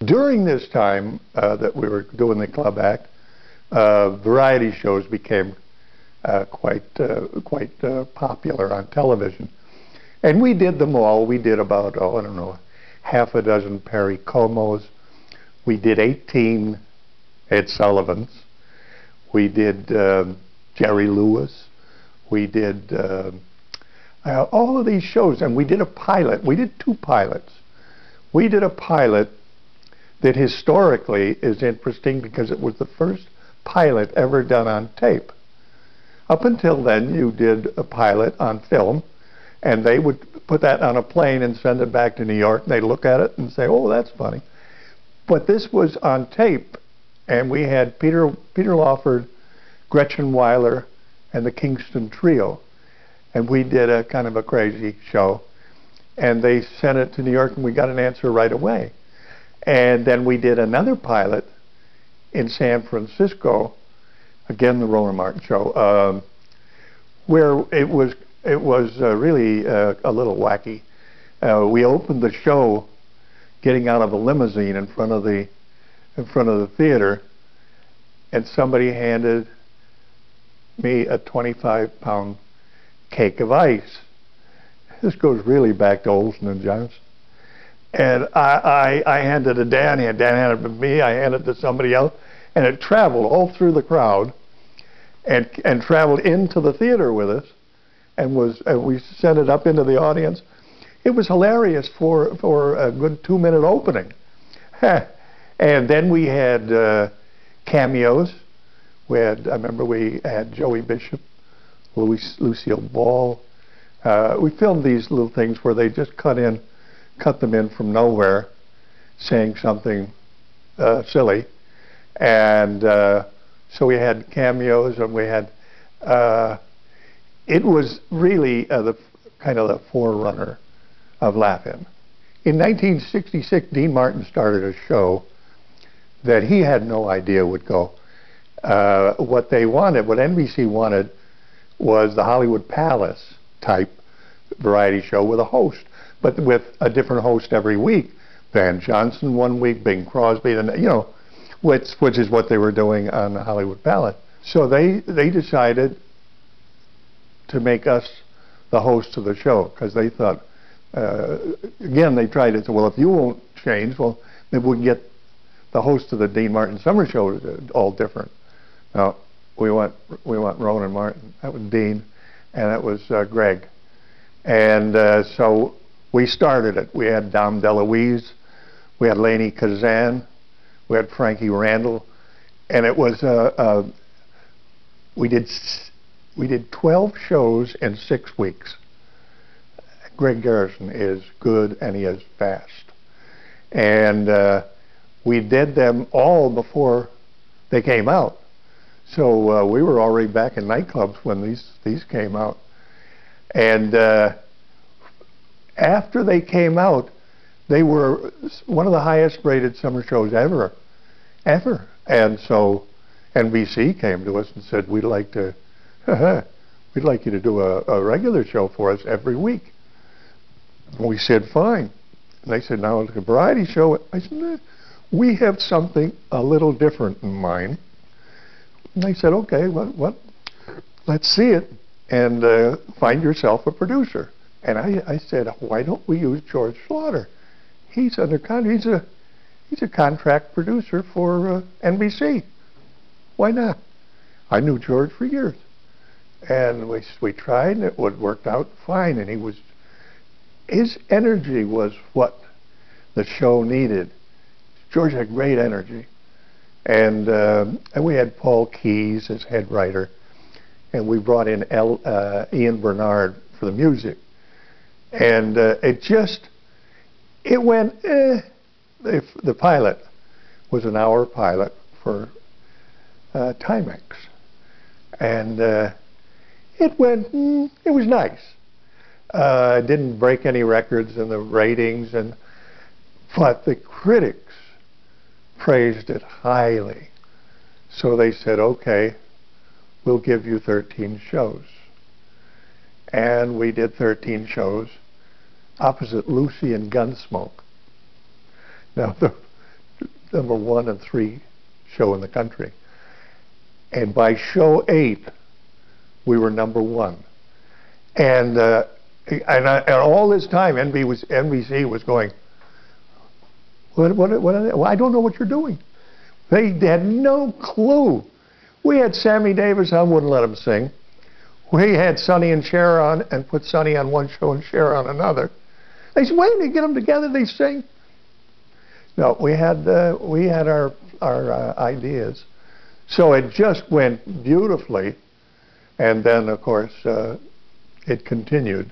During this time that we were doing the club act, variety shows became quite popular on television. And we did them all. We did about, oh, I don't know, half a dozen Perry Comos. We did 18 Ed Sullivans. We did Jerry Lewis. We did all of these shows, and we did a pilot. We did 2 pilots. We did a pilot that historically is interesting because it was the first pilot ever done on tape. Up until then, you did a pilot on film, and they would put that on a plane and send it back to New York, and they'd look at it and say, oh, that's funny. But this was on tape, and we had Peter Lawford, Gretchen Weiler, and the Kingston Trio. And we did a kind of a crazy show. And they sent it to New York, and we got an answer right away. And then we did another pilot in San Francisco, again the Rowan Martin show, where it was really a little wacky. We opened the show getting out of a limousine in front of the theater, and somebody handed me a 25-pound cake of ice. This goes really back to Olson and Johnson. And I handed it to Dan, Dan handed it to me, I handed it to somebody else, and it traveled all through the crowd and traveled into the theater with us, and we sent it up into the audience. It was hilarious for a good 2-minute opening. And then we had cameos. I remember we had Joey Bishop, Lucille Ball. We filmed these little things where they just cut them in from nowhere, saying something silly. And so we had cameos, and we had, it was really the kind of the forerunner of Laugh-In. In 1966, Dean Martin started a show that he had no idea would go. What NBC wanted, was the Hollywood Palace type variety show with a host, but with a different host every week. Van Johnson one week, Bing Crosby, which is what they were doing on the Hollywood Palace. So they decided to make us the host of the show, because they thought, again, they tried to say, well, if you won't change, well, maybe we can get the host of the Dean Martin Summer Show all different. Now, we want Rowan and Martin. That was Dean, and that was Greg. And so we started it. We had Dom DeLuise, we had Lainie Kazan, we had Frankie Randall, and it was we did 12 shows in 6 weeks. Greg Garrison is good, and he is fast. And we did them all before they came out. So we were already back in nightclubs when these came out. And after they came out, they were one of the highest rated summer shows ever. And so NBC came to us and said, we'd like you to do a regular show for us every week. And we said, fine. And they said, now it's a variety show. I said, nah, we have something a little different in mind. And they said, okay, what? Let's see it, and find yourself a producer. And I said, why don't we use George Slaughter? He's under contract. He's a contract producer for NBC. Why not? I knew George for years, and we tried, and it worked out fine. And his energy was what the show needed. George had great energy. And we had Paul Keyes as head writer, and we brought in Ian Bernard for the music. And it went, the pilot was an hour pilot for Timex. And it went, it was nice. It didn't break any records in the ratings, but the critics praised it highly. So they said, okay, we'll give you 13 shows. And we did 13 shows opposite Lucy and Gunsmoke. Now, number 1 and 3 show in the country. And by show 8, we were number 1. And all this time, NBC was going, what are they? Well, I don't know what you're doing. They had no clue. We had Sammy Davis on, wouldn't let him sing. We had Sonny and Cher on, and put Sonny on one show and Cher on another. They said, wait, they get them together, they sing. No, we had our ideas. So it just went beautifully. And then, of course, it continued.